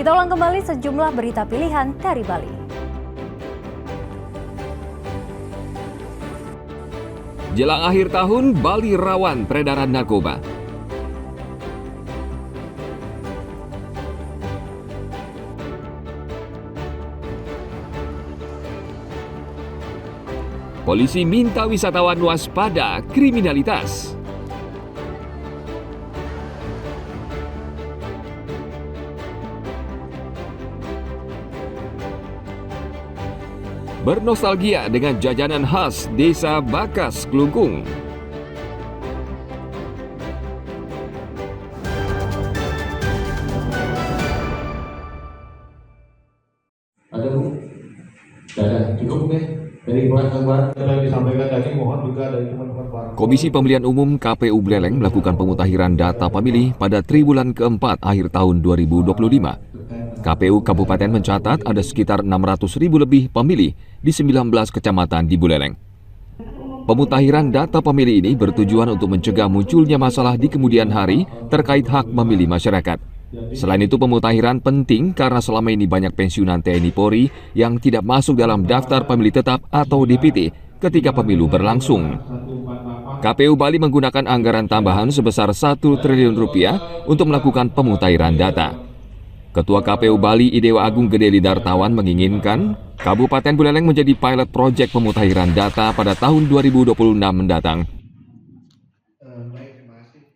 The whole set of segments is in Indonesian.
Kita ulang kembali sejumlah berita pilihan dari Bali. Jelang akhir tahun, Bali rawan peredaran narkoba. Polisi minta wisatawan waspada kriminalitas. Bernostalgia dengan jajanan khas Desa Bakas, Klungkung. Ada Bu? Ada, cukup deh. Dari bahan-bahan yang disampaikan tadi, mohon juga dari teman-teman para... Komisi Pemilihan Umum KPU Buleleng melakukan pemutahiran data pemilih pada triwulan keempat akhir tahun 2025. KPU Kabupaten mencatat ada sekitar 600.000 lebih pemilih di 19 kecamatan di Buleleng. Pemutahiran data pemilih ini bertujuan untuk mencegah munculnya masalah di kemudian hari terkait hak memilih masyarakat. Selain itu, pemutahiran penting karena selama ini banyak pensiunan TNI Polri yang tidak masuk dalam daftar pemilih tetap atau DPT ketika pemilu berlangsung. KPU Bali menggunakan anggaran tambahan sebesar 1 triliun rupiah untuk melakukan pemutahiran data. Ketua KPU Bali Idewa Agung Gedeli Dartawan menginginkan Kabupaten Buleleng menjadi pilot proyek pemutahiran data pada tahun 2026 mendatang.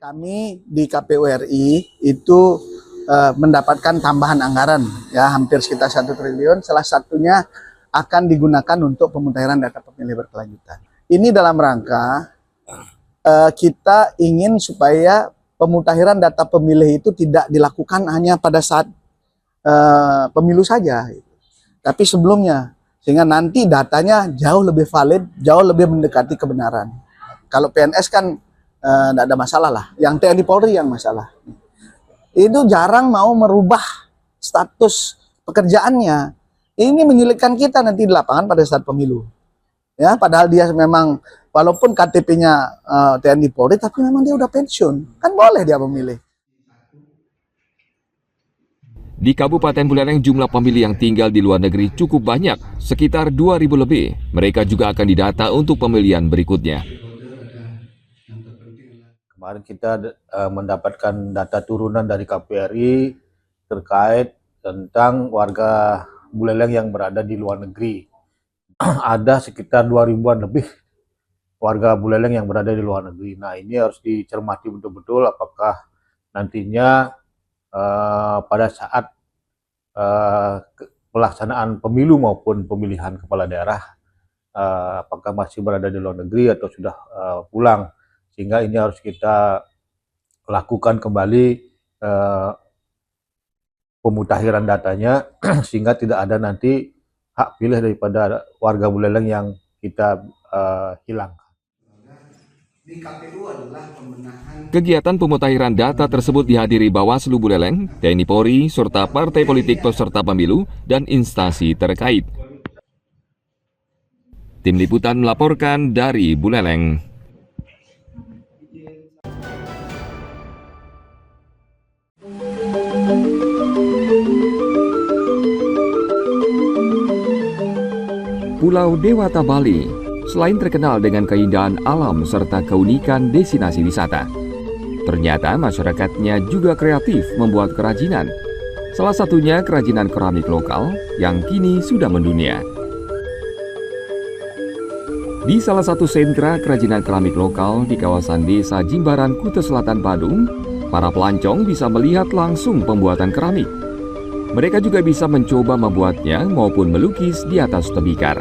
Kami di KPU RI itu mendapatkan tambahan anggaran ya hampir sekitar 1 triliun, salah satunya akan digunakan untuk pemutahiran data pemilih berkelanjutan. Ini dalam rangka kita ingin supaya pemutahiran data pemilih itu tidak dilakukan hanya pada saat pemilu saja, tapi sebelumnya, sehingga nanti datanya jauh lebih valid, jauh lebih mendekati kebenaran. Kalau PNS kan tidak ada masalah lah, yang TNI Polri yang masalah. Itu jarang mau merubah status pekerjaannya. Ini menyulitkan kita nanti di lapangan pada saat pemilu. Ya, padahal dia memang walaupun KTP-nya TNI Polri, tapi memang dia udah pensiun, kan boleh dia memilih. Di Kabupaten Buleleng jumlah pemilih yang tinggal di luar negeri cukup banyak, sekitar 2.000 lebih. Mereka juga akan didata untuk pemilihan berikutnya. Kemarin kita mendapatkan data turunan dari KPRI terkait tentang warga Buleleng yang berada di luar negeri. Ada sekitar 2.000-an lebih warga Buleleng yang berada di luar negeri. Nah, ini harus dicermati betul-betul apakah nantinya pada saat pelaksanaan pemilu maupun pemilihan kepala daerah apakah masih berada di luar negeri atau sudah pulang. Sehingga ini harus kita lakukan kembali pemutahiran datanya sehingga tidak ada nanti hak pilih daripada warga Buleleng yang kita hilang. Kegiatan pemutahiran data tersebut dihadiri Bawaslu Buleleng, TNI Polri, serta partai politik peserta pemilu dan instansi terkait. Tim Liputan melaporkan dari Buleleng. Pulau Dewata Bali selain terkenal dengan keindahan alam serta keunikan destinasi wisata, ternyata masyarakatnya juga kreatif membuat kerajinan. Salah satunya kerajinan keramik lokal yang kini sudah mendunia. Di salah satu sentra kerajinan keramik lokal di kawasan Desa Jimbaran, Kuta Selatan, Badung, para pelancong bisa melihat langsung pembuatan keramik. Mereka juga bisa mencoba membuatnya maupun melukis di atas tembikar.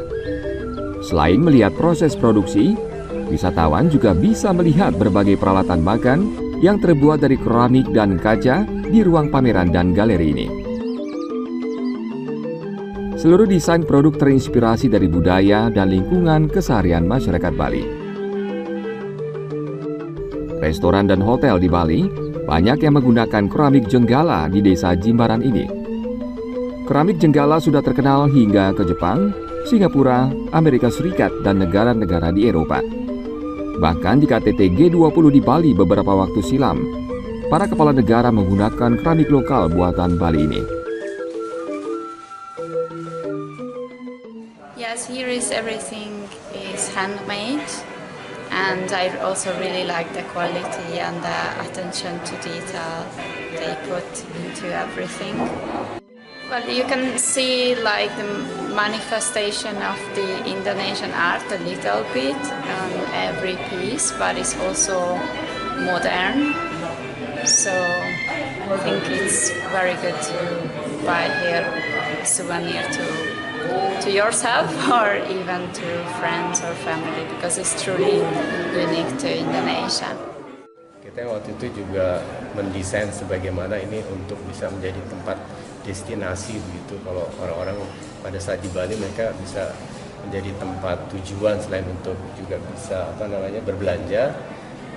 Selain melihat proses produksi, wisatawan juga bisa melihat berbagai peralatan makan yang terbuat dari keramik dan kaca di ruang pameran dan galeri ini. Seluruh desain produk terinspirasi dari budaya dan lingkungan keseharian masyarakat Bali. Restoran dan hotel di Bali banyak yang menggunakan keramik jenggala di Desa Jimbaran ini. Keramik jenggala sudah terkenal hingga ke Jepang, Singapura, Amerika Serikat, dan negara-negara di Eropa. Bahkan di KTT G20 di Bali beberapa waktu silam, para kepala negara menggunakan keramik lokal buatan Bali ini. Yes, here is everything is handmade, and I also really like the quality and the attention to detail they put into everything. Well, you can see like the manifestation of the Indonesian art a little bit on every piece, but it's also modern. So I think it's very good to buy here a souvenir to yourself or even to friends or family because it's truly unique to Indonesia. Kita waktu itu juga mendesain sebagaimana ini untuk bisa menjadi tempat destinasi begitu. Kalau orang-orang pada saat di Bali mereka bisa menjadi tempat tujuan selain untuk juga bisa berbelanja.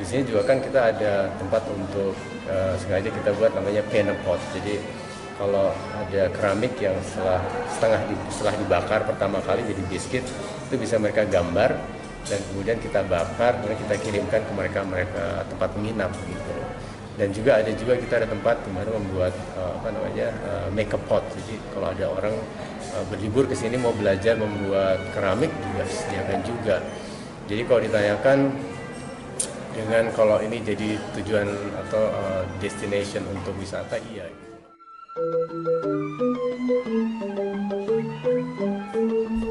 Di sini juga kan kita ada tempat untuk sengaja kita buat namanya penna pot. Jadi kalau ada keramik yang setelah dibakar pertama kali jadi biskuit itu bisa mereka gambar dan kemudian kita bakar kemudian kita kirimkan ke mereka tempat menginap gitu. Dan juga kita ada tempat di mana membuat makeup pot. Jadi kalau ada orang berlibur ke sini mau belajar membuat keramik juga disediakan juga. Jadi kalau ditanyakan dengan kalau ini jadi tujuan atau destination untuk wisata, iya.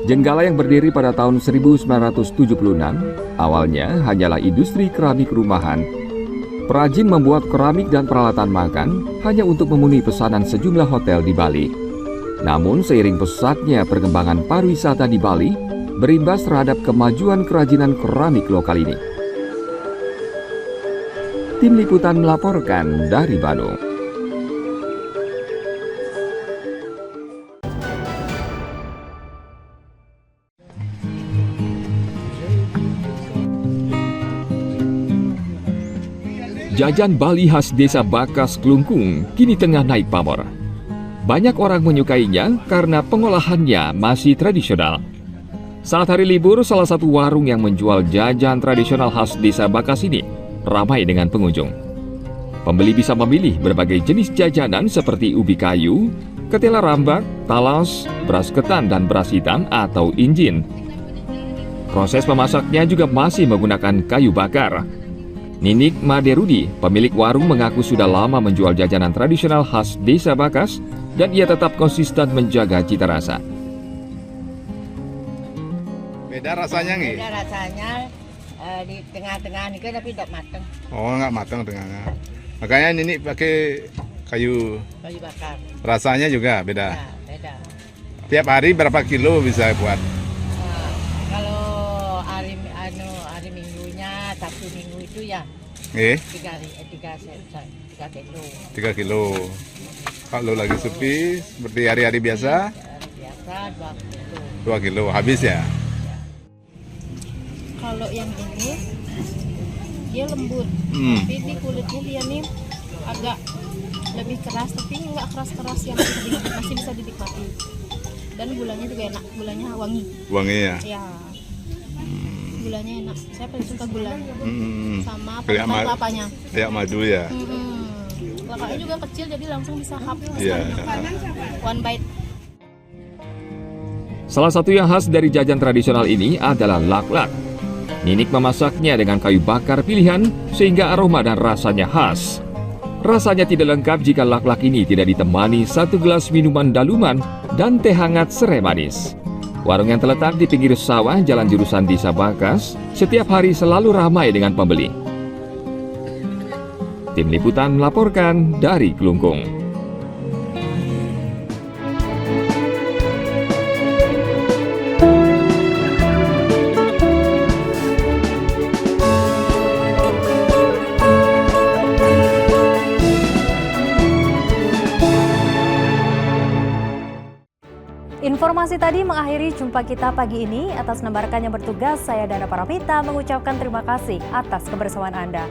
Jenggala yang berdiri pada tahun 1976 awalnya hanyalah industri keramik rumahan. Perajin membuat keramik dan peralatan makan hanya untuk memenuhi pesanan sejumlah hotel di Bali. Namun seiring pesatnya perkembangan pariwisata di Bali berimbas terhadap kemajuan kerajinan keramik lokal ini. Tim Liputan melaporkan dari Bandung. Jajan Bali khas Desa Bakas Klungkung kini tengah naik pamor. Banyak orang menyukainya karena pengolahannya masih tradisional. Saat hari libur, salah satu warung yang menjual jajan tradisional khas Desa Bakas ini ramai dengan pengunjung. Pembeli bisa memilih berbagai jenis jajanan seperti ubi kayu, ketela rambak, talas, beras ketan, dan beras hitam atau injin. Proses memasaknya juga masih menggunakan kayu bakar. Ninik Maderudi, pemilik warung, mengaku sudah lama menjual jajanan tradisional khas Desa Bakas dan ia tetap konsisten menjaga cita rasa. Beda rasanya nggih? Beda rasanya di tengah-tengah nih tapi tidak matang. Oh, nggak matang tengahnya. Makanya Ninik pakai kayu bakar. Rasanya juga beda. Ya, beda. Tiap hari berapa kilo bisa buat? Kalau hari Minggunya, Sabtu Minggu itu ya 3 kilo. 3 kilo. Kalau lagi sepi seperti hari-hari biasa? Hari biasa 2 kilo habis ya? Kalau yang ini dia lembut, tapi di kulitnya dia nih agak lebih keras, tapi nggak keras-keras yang masih bisa dinikmati. Dan gulanya juga enak, gulanya wangi. Wangi ya? Ya. Gulanya enak. Saya paling suka gulanya. Sama kelapanya. Kayak madu ya. Kelapanya juga kecil jadi langsung bisa Iya. One bite. Salah satu yang khas dari jajan tradisional ini adalah lak-lak. Ninik memasaknya dengan kayu bakar pilihan sehingga aroma dan rasanya khas. Rasanya tidak lengkap jika lak-lak ini tidak ditemani satu gelas minuman daluman dan teh hangat serai manis. Warung yang terletak di pinggir sawah Jalan Jurusan Desa Bakas setiap hari selalu ramai dengan pembeli. Tim Liputan melaporkan dari Klungkung. Informasi tadi mengakhiri jumpa kita pagi ini. Atas nama rekan yang bertugas, saya Dana Paramita mengucapkan terima kasih atas kebersamaan Anda.